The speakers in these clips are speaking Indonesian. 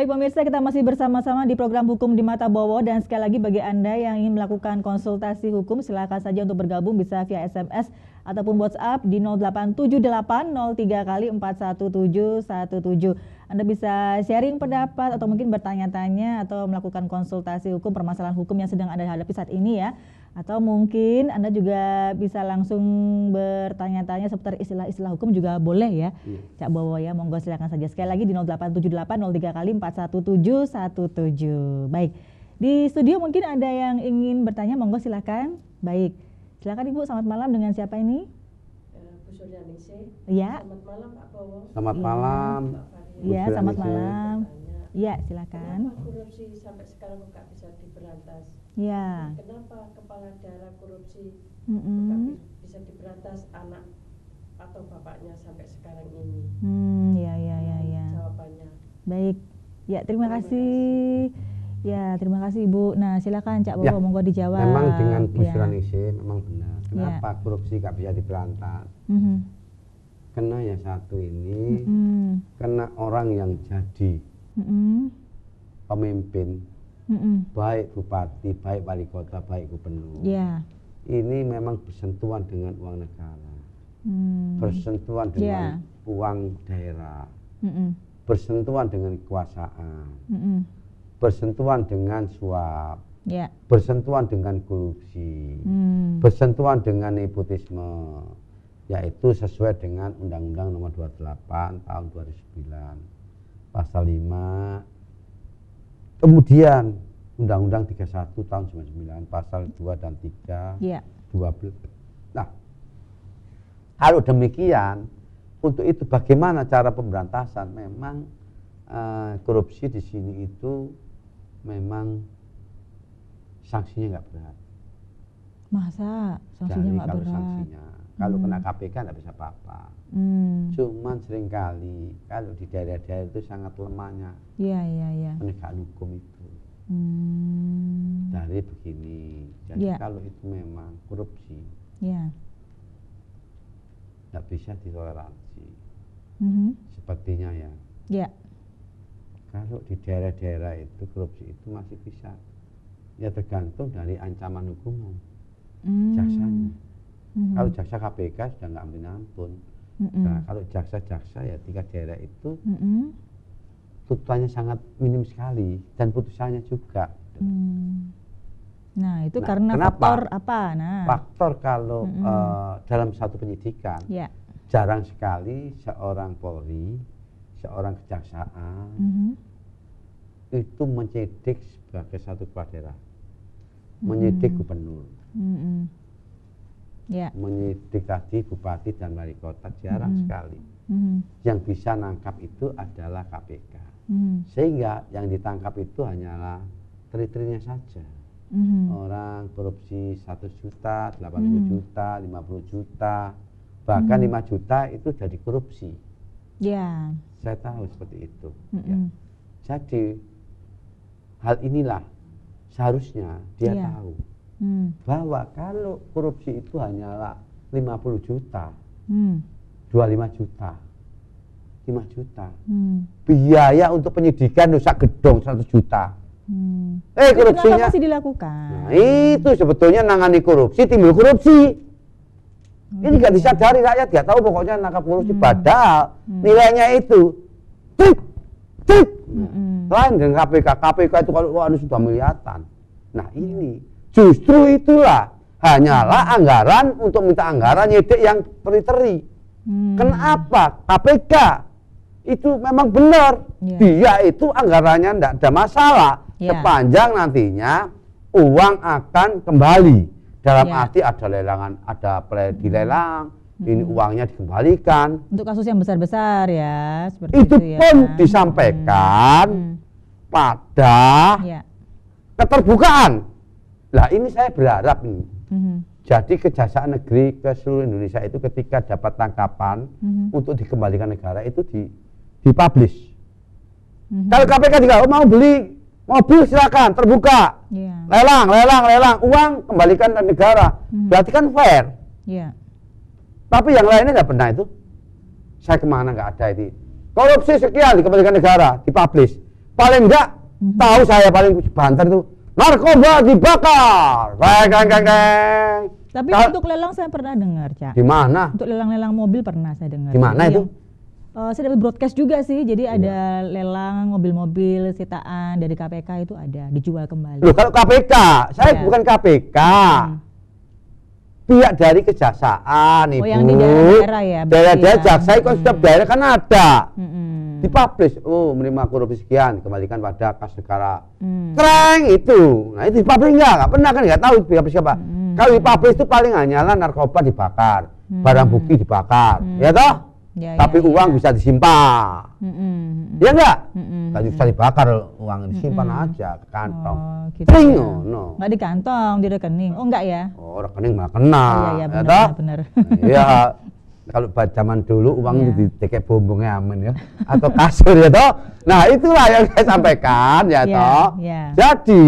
Baik pemirsa, kita masih bersama-sama di program Hukum di Mata Bowo, dan sekali lagi bagi Anda yang ingin melakukan konsultasi hukum silakan saja untuk bergabung, bisa via SMS ataupun WhatsApp di 087803 kali 41717. Anda bisa sharing pendapat atau mungkin bertanya-tanya atau melakukan konsultasi hukum permasalahan hukum yang sedang Anda hadapi saat ini ya. Atau mungkin Anda juga bisa langsung bertanya-tanya seputar istilah-istilah hukum juga boleh ya, Cak Bowo ya. Monggo silakan saja. Sekali lagi di 087803 kali 41717. Baik, di studio mungkin ada yang ingin bertanya, monggo silakan. Baik, silakan Ibu. Selamat malam, dengan siapa ini? Bu Suryaningsih. Ya. Selamat malam Pak Bowo. Selamat malam. Iya, selamat malam. Iya, silakan. Kenapa korupsi sampai sekarang nggak bisa diberantas? Ya. Kenapa kepala daerah korupsi Mm-mm. bisa diberantas anak atau bapaknya sampai sekarang ini? Ya. Jawabannya. Baik. Ya, terima kasih. Ya, terima kasih Ibu. Nah, silakan Cak Bowo, Ya, monggo dijawab. Memang dengan Bu Ya. Suryaningsih memang benar. Kenapa korupsi nggak bisa diberantas? Karena yang satu ini, karena orang yang jadi pemimpin, baik bupati, baik wali kota, baik gubernur, Ya. ini memang bersentuhan dengan uang negara, bersentuhan dengan uang daerah, bersentuhan dengan kekuasaan, bersentuhan dengan suap, Ya. bersentuhan dengan korupsi, bersentuhan dengan nepotisme, yaitu sesuai dengan Undang-Undang Nomor 28 Tahun 2009 Pasal 5, kemudian Undang-Undang 31 Tahun 99 Pasal 2 dan 3, Ya. 12. Nah, kalau demikian, untuk itu bagaimana cara pemberantasan? Memang korupsi di sini itu memang sanksinya nggak berat. Masa sanksinya nggak berat? Sanksinya, kalau kena KPK nggak bisa apa-apa. Cuman seringkali kalau di daerah-daerah itu sangat lemahnya penegakan hukum itu. Dari begini, jadi kalau itu memang korupsi, nggak bisa ditoleransi. Sepertinya ya. Kalau di daerah-daerah itu korupsi itu masih bisa, ya tergantung dari ancaman hukuman jaksanya. Kalau jaksa KPK sudah nggak ambil ampun. Nah, kalau jaksa-jaksa ya tingkat daerah itu tuntutannya sangat minim sekali dan putusannya juga. Nah, itu karena kenapa? faktor apa? Nah, faktor kalau dalam satu penyidikan jarang sekali seorang Polri, seorang kejaksaan itu menyidik sebagai satu kepala daerah, menyidik gubernur, menyidik tadi bupati dan wali kota, jarang sekali. Yang bisa nangkap itu adalah KPK. Sehingga yang ditangkap itu hanyalah tri-trinya saja. Orang korupsi 1 juta, 80 juta, 50 juta, bahkan 5 juta itu jadi korupsi. Saya tahu seperti itu. Jadi hal inilah seharusnya dia tahu bahwa kalau korupsi itu hanyalah 50 juta, 25 juta, 5 juta, biaya untuk penyidikan rusak gedung 100 juta. Korupsinya masih dilakukan. Nah, itu sebetulnya nangani korupsi, timbul korupsi. Ini nggak disadari rakyat, nggak tahu pokoknya nangkap korupsi, padahal nilainya itu lain dengan KPK. KPK itu kalau sudah miliaran. Nah, ini justru itulah hanyalah anggaran untuk minta anggaran nyedik yang teri-teri. Kenapa? KPK itu memang benar, dia itu anggarannya tidak ada masalah sepanjang nantinya uang akan kembali. Dalam arti ada lelangan, ada dilelang, ini uangnya dikembalikan. Untuk kasus yang besar-besar ya, seperti itu pun disampaikan pada keterbukaan. Lah ini saya berharap nih, jadi Kejaksaan Negeri ke seluruh Indonesia itu ketika dapat tangkapan untuk dikembalikan negara itu dipublish. Kalau KPK juga mau beli mobil silakan terbuka, lelang, uang kembalikan ke negara, berarti kan fair. Tapi yang lainnya nggak pernah itu. Saya kemana nggak ada itu. Korupsi sekian dikembalikan negara, dipublish. paling enggak tahu saya paling banter itu narkoba dibakar. Beng. Tapi untuk lelang saya pernah dengar, Cak. Di mana? Untuk lelang-lelang mobil pernah saya dengar. Di mana itu? Saya dapat broadcast juga sih. Jadi ada lelang mobil-mobil sitaan dari KPK itu ada dijual kembali. Loh, kalau KPK, saya bukan KPK. Pihak dari kejaksaan, Ibu. Oh, yang di daerah ya? Daerah-daerah jaksa itu setiap daerah kan ada. Dipublish, menerima korupsi sekian, kembalikan pada kas negara. Keren itu. Nah, itu dipublish nggak pernah kan, nggak tahu dipublish apa. Kalau dipublish itu paling hanyalah narkoba dibakar, barang bukti dibakar, ya toh? Tapi uang bisa disimpan. Ya enggak? Kalau bisa dibakar, uang disimpan aja ke kantong. Gitu no. Nggak di kantong, di rekening. Oh enggak ya? Oh, rekening malah kena. Iya, benar. Iya. Kalau zaman dulu uang itu ditekek bombongnya aman ya, atau kasur ya toh. Nah, itulah yang saya sampaikan ya toh. Jadi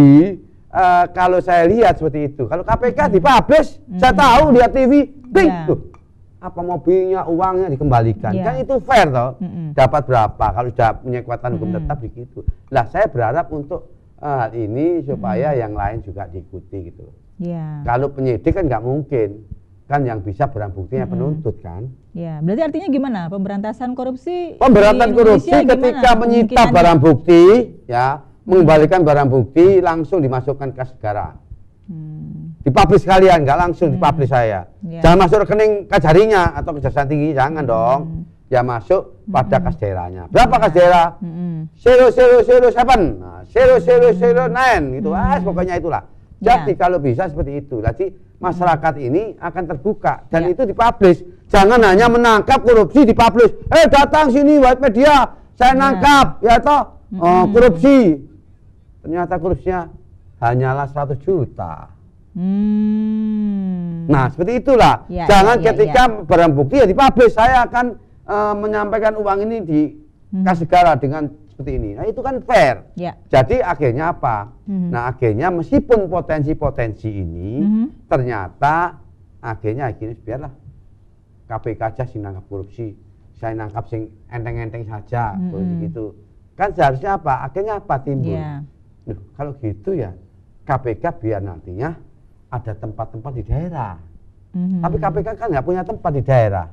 kalau saya lihat seperti itu, kalau KPK dipublish, saya tahu lihat TV, tuh apa mobilnya, uangnya dikembalikan, kan itu fair toh. Dapat berapa? Kalau sudah punya kekuatan hukum tetap begitu. Nah, saya berharap untuk hal ini supaya yang lain juga diikuti gitu. Kalau penyidik kan nggak mungkin. Kan yang bisa barang buktinya penuntut kan. Ya, berarti artinya gimana? Pemberantasan korupsi? Pemberantasan korupsi ketika menyita barang bukti, ya, mengembalikan barang bukti langsung dimasukkan ke kas negara. Dipublish kalian, nggak langsung dipublish saya. Jangan masuk rekening Kajarinya atau Kejaksaan Tinggi, jangan dong. Ya masuk pada kas daerahnya. Berapa kas daerah? 0007, 0009 gitu. Pokoknya itulah. Jadi kalau bisa seperti itu, jadi masyarakat ini akan terbuka dan itu dipublish. Jangan hanya menangkap korupsi dipublish. Datang sini white media, saya nangkap, ya toh korupsi. Ternyata korupsinya hanyalah 100 juta. Nah seperti itulah. Jangan ketika barang bukti ya dipublish. Saya akan menyampaikan uang ini di kas negara dengan seperti ini. Nah itu kan fair. Jadi akhirnya apa? Nah akhirnya meskipun potensi-potensi ini ternyata akhirnya biarlah KPK aja sih nangkap korupsi. Saya nangkap sing enteng-enteng saja gitu. Kan seharusnya apa? Akhirnya apa timbul? Loh, kalau gitu ya KPK biar nantinya ada tempat-tempat di daerah. Tapi KPK kan nggak punya tempat di daerah.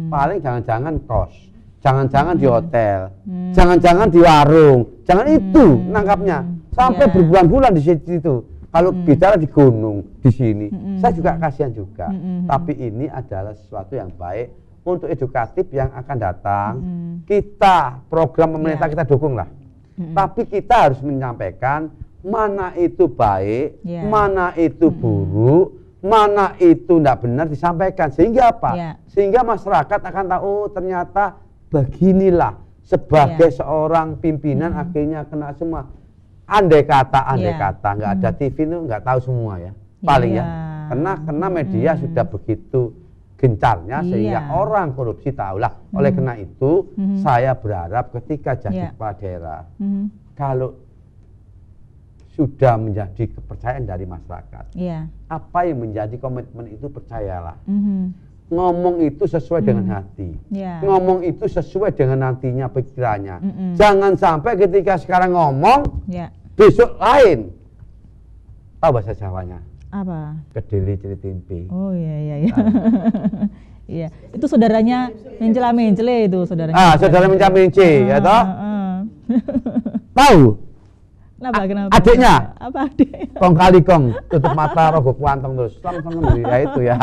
Paling jangan-jangan kos. Jangan-jangan di hotel, jangan-jangan di warung, jangan itu nangkapnya sampai berbulan-bulan di situ. Kalau bicara di gunung, di sini, saya juga kasihan juga. Tapi ini adalah sesuatu yang baik untuk edukatif yang akan datang. Kita program pemerintah kita dukung lah. Tapi kita harus menyampaikan mana itu baik, mana itu buruk, mana itu tidak benar disampaikan. Sehingga apa? Sehingga masyarakat akan tahu ternyata beginilah sebagai seorang pimpinan akhirnya kena semua. Andai kata nggak ada TV itu nggak tahu semua ya paling ya karena media sudah begitu gencarnya sehingga orang korupsi tahulah. Oleh karena itu saya berharap ketika jadi kepala daerah kalau sudah menjadi kepercayaan dari masyarakat apa yang menjadi komitmen itu percayalah. Ngomong itu sesuai dengan hati. Ngomong itu sesuai dengan nantinya pikirannya. Jangan sampai ketika sekarang ngomong, besok lain. Tahu bahasa Jawanya? Apa? Kedili cili timpi. Oh iya. Iya, itu saudaranya mencela-mencele itu saudaranya. Saudara mencela-mencele, ya toh? Tahu? Kenapa? Adiknya? Apa adik? Kong kali kong, tutup mata rogo kuantong terus. Ya itu ya.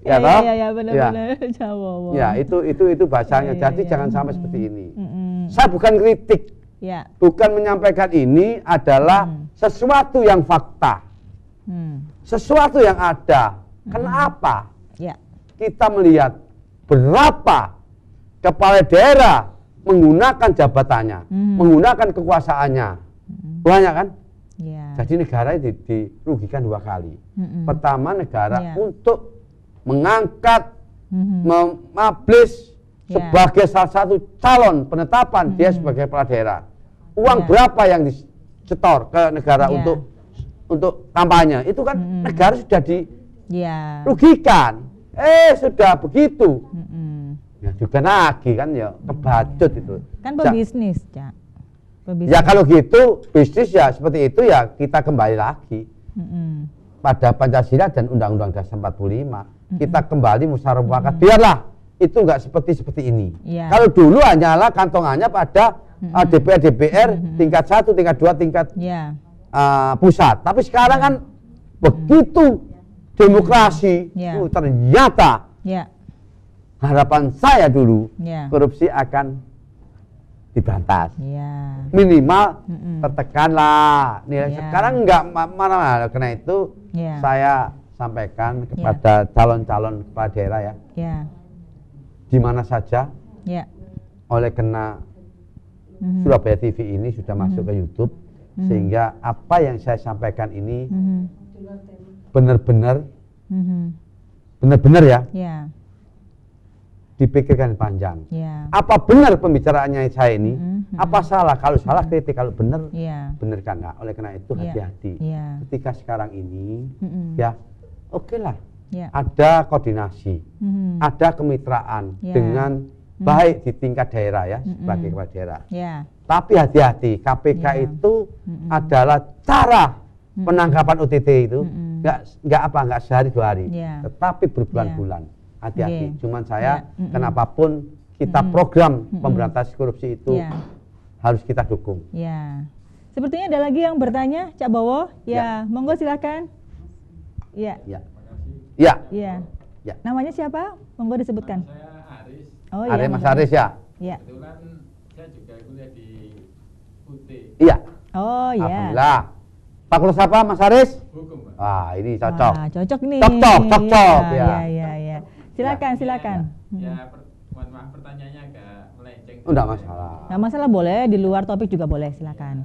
Ya toh? Iya benar-benar Jawa. Ya, itu bahasanya. Jadi jangan sampai seperti ini. Saya bukan kritik. Bukan menyampaikan ini adalah sesuatu yang fakta. Sesuatu yang ada. Kenapa? Kita melihat berapa kepala daerah menggunakan jabatannya, menggunakan kekuasaannya. Banyak kan? Jadi negara dirugikan dua kali. Pertama negara untuk mengangkat, mempublish sebagai salah satu calon penetapan dia sebagai kepala daerah. Uang berapa yang disetor ke negara untuk kampanye? Itu kan negara sudah dirugikan. Sudah begitu. Ya juga lagi kan ya kebacut itu. Kan pebisnis, Cak. Ya kalau gitu bisnis ya seperti itu ya kita kembali lagi pada Pancasila dan Undang-Undang Dasar 45. Kita kembali musyawarah mufakat. Biarlah itu nggak seperti ini. Kalau dulu hanyalah kantongannya pada DPR tingkat 1, tingkat 2, tingkat pusat. Tapi sekarang kan begitu demokrasi, ternyata harapan saya dulu korupsi akan diberantas. Minimal tertekanlah nilai. Sekarang enggak mana-mana. Karena itu saya sampaikan kepada calon-calon kepala daerah ya. Di mana saja. Oleh karena Surabaya TV ini sudah masuk ke YouTube, sehingga apa yang saya sampaikan ini benar-benar ya. Dipikirkan panjang. Apa benar pembicaraannya saya ini? Apa salah? Kalau salah kritik, kalau benar benarkan. Nah, oleh karena itu hati-hati. Ketika sekarang ini ya oke lah. Ada koordinasi, ada kemitraan dengan baik di tingkat daerah ya sebagai kepala daerah. Tapi hati-hati, KPK itu adalah cara penangkapan OTT itu nggak sehari 2 hari, tetapi berbulan-bulan. Hati-hati. Cuman saya kenapapun kita program pemberantasan korupsi itu harus kita dukung. Sepertinya ada lagi yang bertanya, Cak Bowo. Monggo silakan. Namanya siapa? Monggo disebutkan. Saya Aris. Aris, Mas Aris ya. Kebetulan saya juga kuliah di UT. Alhamdulillah. Fakultas apa Mas Aris? Hukum, Pak. Ini cocok. Cocok nih. Cocok. Silakan. Mohon maaf pertanyaannya agak melenceng. Enggak masalah. Nggak masalah, boleh di luar topik juga boleh, silakan.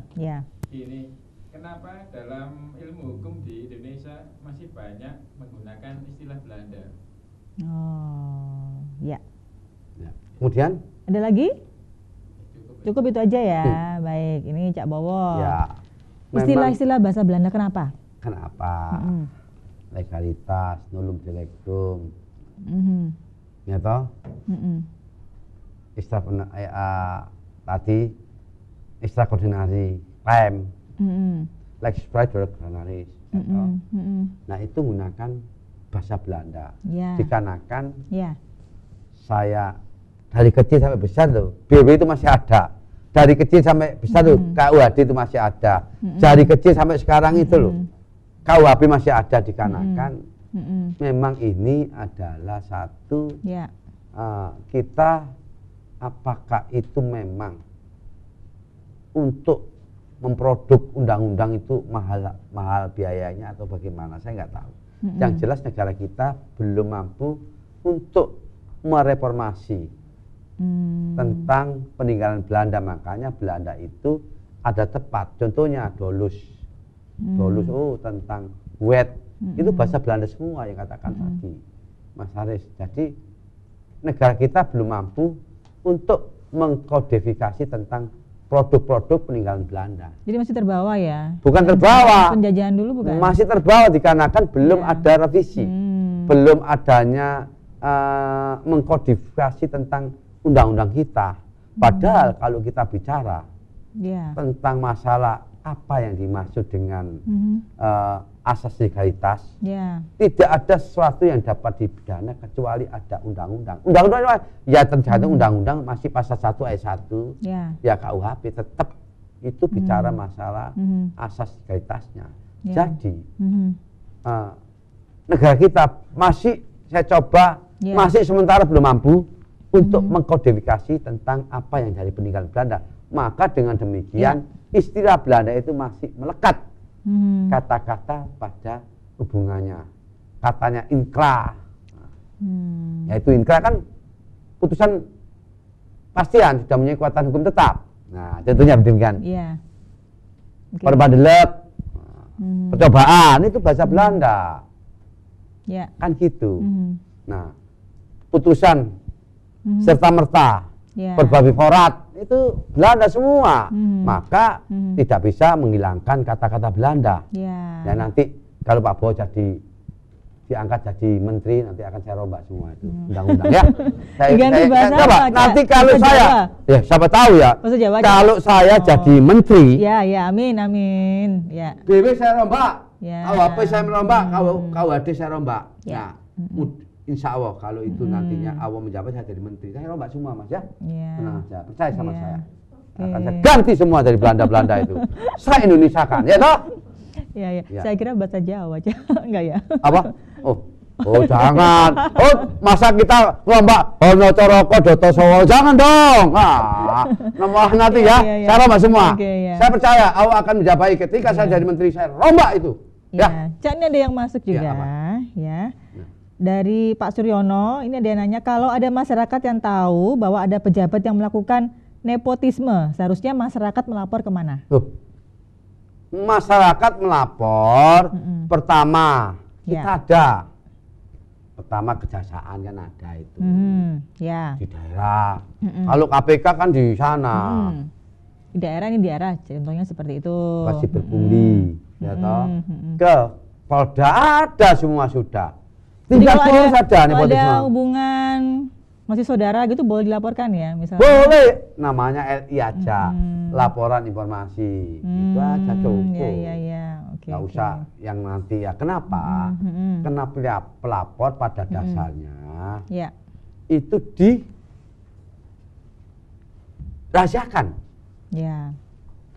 Gini, kenapa dalam ilmu hukum di Indonesia masih banyak menggunakan istilah Belanda? Kemudian? Ada lagi? Cukup itu aja ya. Baik, ini Cak Bowo. Istilah-istilah bahasa Belanda kenapa? Legalitas, nullum dilectum. Ya toh? Tadi istilah koordinasi, rem, lex spreader, koordinaris. Nah itu menggunakan bahasa Belanda. Dikarenakan saya dari kecil sampai besar tuh, BB itu masih ada. Dari kecil sampai besar tuh, KUHD itu masih ada. Dari kecil sampai sekarang itu loh, KUHP masih ada. Dikarenakan memang ini adalah satu kita apakah itu memang untuk memproduk undang-undang itu mahal biayanya atau bagaimana, saya nggak tahu. Yang jelas negara kita belum mampu untuk mereformasi tentang peninggalan Belanda. Makanya Belanda itu ada tepat, contohnya dolus, tentang wet, itu bahasa Belanda semua yang katakan tadi Mas Haris. Jadi negara kita belum mampu untuk mengkodifikasi tentang produk-produk peninggalan Belanda. Jadi masih terbawa ya? Bukan terbawa. Penjajahan dulu bukan? Masih terbawa dikarenakan belum ada revisi, belum adanya mengkodifikasi tentang undang-undang kita. Padahal kalau kita bicara tentang masalah apa yang dimaksud dengan asas legalitas, tidak ada sesuatu yang dapat dipidana kecuali ada undang-undang. Undang-undang ya tergantung undang-undang masih pasal 1 ayat 1 ya KUHP tetap itu bicara masalah asas legalitasnya. Jadi negara kita masih, saya coba masih sementara belum mampu untuk mengkodifikasi tentang apa yang dari peninggalan Belanda. Maka dengan demikian istilah Belanda itu masih melekat kata-kata pada hubungannya. Katanya inkra, yaitu inkra kan putusan pastian sudah mempunyai kekuatan hukum tetap. Nah, contohnya demikian. Perbadelep, percobaan itu bahasa Belanda, kan gitu. Nah, putusan serta merta, berbagai forat itu Belanda semua, maka tidak bisa menghilangkan kata-kata Belanda. Dan nanti kalau Pak Bowo jadi diangkat jadi menteri, nanti akan saya rombak semua itu undang-undang ya. Ganti bahasa coba, apa, nanti Cak? kalau Bahasa saya, Jawa? ya siapa tahu ya, Bahasa Jawa aja. kalau saya jadi menteri, Ya, amin, ya. BW saya rombak, Ya. KUHP saya merombak, KUHD saya rombak. Ya. Nah, insya Allah kalau itu nantinya Allah menjabat saya jadi menteri, saya rombak semua Mas ya. Ya. Tenang aja, percaya sama Ya. saya. Oke. Akan saya ganti semua dari Belanda itu. Saya Indonesia kan, ya toh? Ya. Ya. Saya kira bahasa Jawa aja, enggak ya? Apa? Oh jangan. Oh masa kita ngelombak Hono Coroko Doto Sowo, jangan dong. Nomor nanti ya. Iya. Saya rombak semua. Oke, ya. Saya percaya Allah akan menjabai ketika saya jadi menteri, saya rombak itu. Ya. Cak, ini ada yang masuk juga, apa? ya. Dari Pak Suryono, ini ada yang nanya, kalau ada masyarakat yang tahu bahwa ada pejabat yang melakukan nepotisme, seharusnya masyarakat melapor kemana? Masyarakat melapor, pertama kita ada. Pertama kejaksaan kan ada itu Ya. di daerah. Kalau KPK kan di sana. Di daerah, ini di daerah, contohnya seperti itu. Pasti berpungli, ya toh. Ke Polda ada semua sudah. Jadi Tinggal kalau boleh saja kalau ada nepotisme. hubungan masih saudara gitu boleh dilaporkan ya, misalnya. Boleh, namanya LI aja, laporan informasi. Itu aja cukup. Ya. Oke. Nggak usah yang nanti ya. Kenapa? Karena pelapor pada dasarnya Ya. itu dirahasiakan. Ya.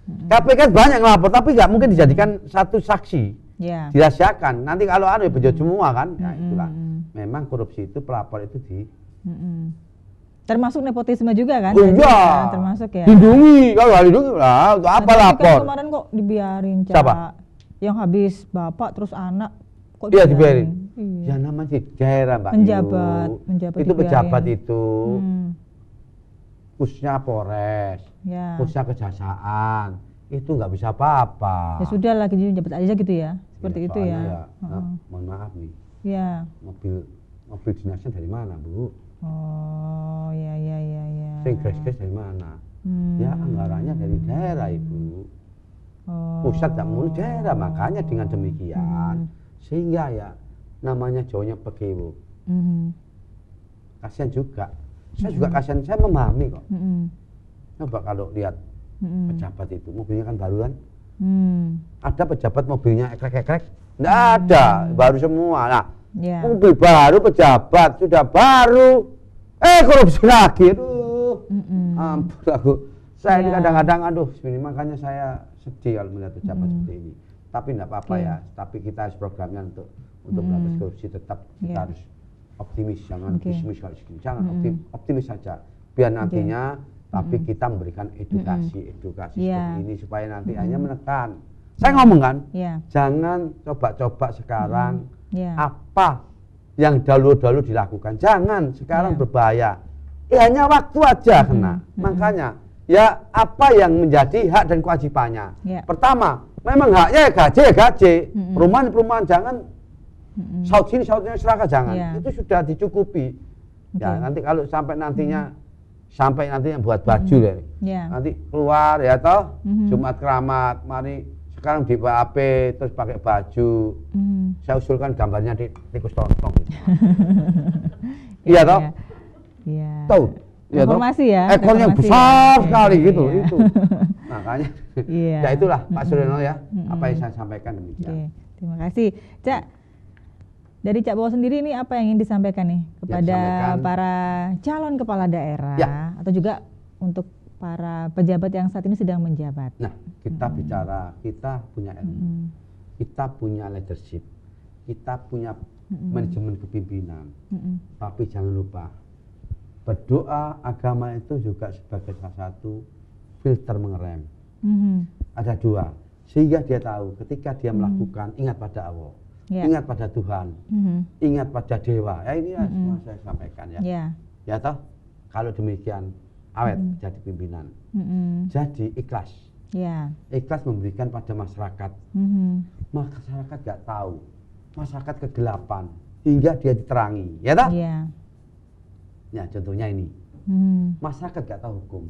KPK banyak ngelapor, tapi nggak mungkin dijadikan satu saksi. Ya. Dirahasiakan. Nanti kalau ada bejat semua kan, ya itulah. Memang korupsi itu pelapor itu Termasuk nepotisme juga kan? Oh iya. Ya, termasuk ya. Lindungi, kalau nggak lindungi lah, untuk apa Tapi lapor? kan kemarin kok dibiarin, Cak. Siapa? Yang habis bapak terus anak kok Iya dibiarin. Iya. Ya namanya di daerah Mbak Menjabat, Yu. menjabat Itu dibiarin. pejabat itu, khususnya Polres, Ya. khususnya kejaksaan, itu nggak bisa apa-apa. Ya sudah lah, gitu jabat aja gitu ya. Seperti itu soalnya ya. nah, mohon maaf nih, Ya. mobil dinasnya dari mana Bu? Oh, ya. Sing gas dari mana? Ya anggarannya dari daerah Ibu. Oh. Pusat dan mulu daerah, makanya dengan demikian sehingga ya namanya jauhnya pegewo. Kasihan juga, saya juga kasihan, saya memahami kok. Coba kalau lihat pejabat itu mobilnya kan baru kan, ada pejabat mobilnya ekrek-ekrek, nggak ada, baru semua. Nah, Ya. mobil baru, pejabat sudah baru, korupsi lagi, aduh, ampun aku. Saya ini Ya. kadang-kadang, aduh, ini makanya saya sedih kalau melihat pejabat seperti ini. Tapi enggak apa-apa ya. Tapi kita harus programnya untuk berantas korupsi, tetap kita harus optimis, jangan pesimis kalau segini. Jangan optimis saja. Biar nantinya, tapi kita memberikan edukasi seperti ini supaya nanti hanya menekan. Saya ngomong kan, jangan coba-coba sekarang apa yang dahulu-dahulu dilakukan. Jangan sekarang berbahaya. Hanya waktu aja kena. Makanya ya apa yang menjadi hak dan kewajibannya. Pertama, memang haknya ya gaji. Perumahan jangan saut sini sautnya seraka jangan. Itu sudah dicukupi. Ya nanti kalau sampai nantinya buat baju deh. Nanti keluar ya toh Jumat Keramat, mari sekarang di PAP terus pakai baju. Saya usulkan gambarnya di tikus tontong. Iya toh? Iya. Tahu? Ya, informasi ya. Ekornya informasi besar ya. sekali gitu, Iya. itu. Makanya, ya itulah Pak Suryono ya, apa yang saya sampaikan demikian. Terima kasih, Cak. Dari Cak Bowo sendiri ini apa yang ingin disampaikan nih kepada para calon kepala daerah atau juga untuk para pejabat yang saat ini sedang menjabat? Nah, kita bicara, kita punya ilmu, kita punya leadership, kita punya manajemen kepimpinan, tapi jangan lupa berdoa agama itu juga sebagai salah satu filter mengerem. Ada dua, sehingga dia tahu ketika dia melakukan ingat pada Allah, ingat pada Tuhan, ingat pada dewa. Ya ini semua saya sampaikan ya. Ya toh, kalau demikian awet jadi pimpinan. Jadi ikhlas. Ikhlas memberikan pada masyarakat. Masyarakat nggak tahu, masyarakat kegelapan hingga dia diterangi. Ya toh? Ya contohnya ini, masyarakat gak tahu hukum.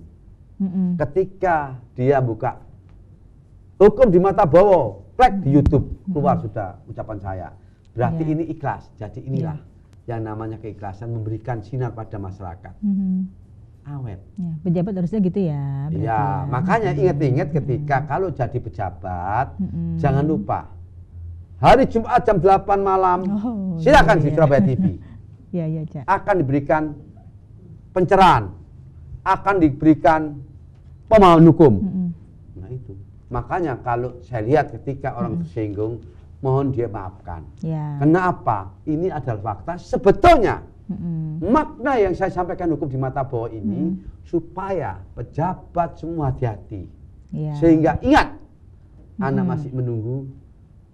Ketika dia buka hukum di Mata Bowo, plek di YouTube keluar sudah ucapan saya. berarti Ya. ini ikhlas. Jadi inilah yang namanya keikhlasan, memberikan sinar pada masyarakat. Awet. Ya, pejabat harusnya gitu ya. berarti Ya, makanya ingat-ingat ketika kalau jadi pejabat, jangan lupa hari Jumat jam 8 malam, Oh, silakan di iya. Surabaya TV. Ya, ya, Cak. Akan diberikan pencerahan, akan diberikan pemahaman hukum. Nah itu, makanya kalau saya lihat ketika orang tersinggung, mohon dia maafkan. Ya. Kenapa? Ini adalah fakta. Sebetulnya makna yang saya sampaikan hukum di mata bawah ini supaya pejabat semua hati-hati. Ya. Sehingga ingat, anak masih menunggu,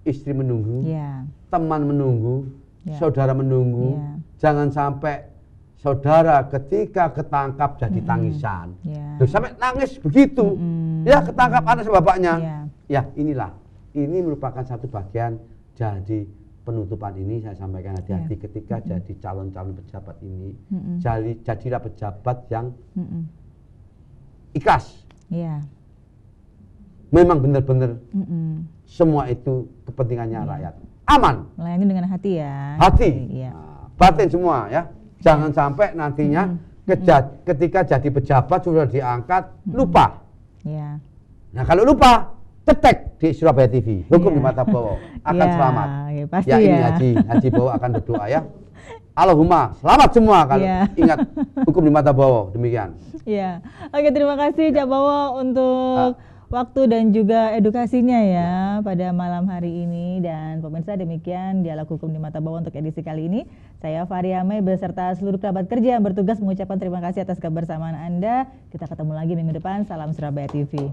istri menunggu, Ya. teman menunggu, Ya. saudara menunggu. Ya. Jangan sampai saudara ketika ketangkap jadi tangisan. Ya. Loh, sampai nangis begitu. Ya ketangkap anak sama bapaknya. Ya. Ya inilah. Ini merupakan satu bagian jadi penutupan ini saya sampaikan hati-hati ketika jadi calon-calon pejabat ini. Jadilah pejabat yang ikhlas. Ya. Memang benar-benar semua itu Iya. kepentingannya rakyat. Aman. Melayani dengan hati ya. Hati. Iya. Nah, batin semua ya. Jangan sampai nantinya ketika jadi pejabat sudah diangkat lupa. Ya. Nah kalau lupa, cetek di Surabaya TV. Hukum Iya. di mata Bowo akan Ya, selamat. ya, pasti Ya ini ya. Haji Bowo akan berdoa ya. Allahumma selamat semua kalau Iya. ingat hukum di mata Bowo. Demikian. Ya. Oke, terima kasih Cak Bowo untuk waktu dan juga edukasinya ya pada malam hari ini. Dan pemirsa, demikian dialog hukum di mata Bowo untuk edisi kali ini. Saya Faria May beserta seluruh kerabat kerja yang bertugas mengucapkan terima kasih atas kebersamaan Anda. Kita ketemu lagi minggu depan. Salam Surabaya TV.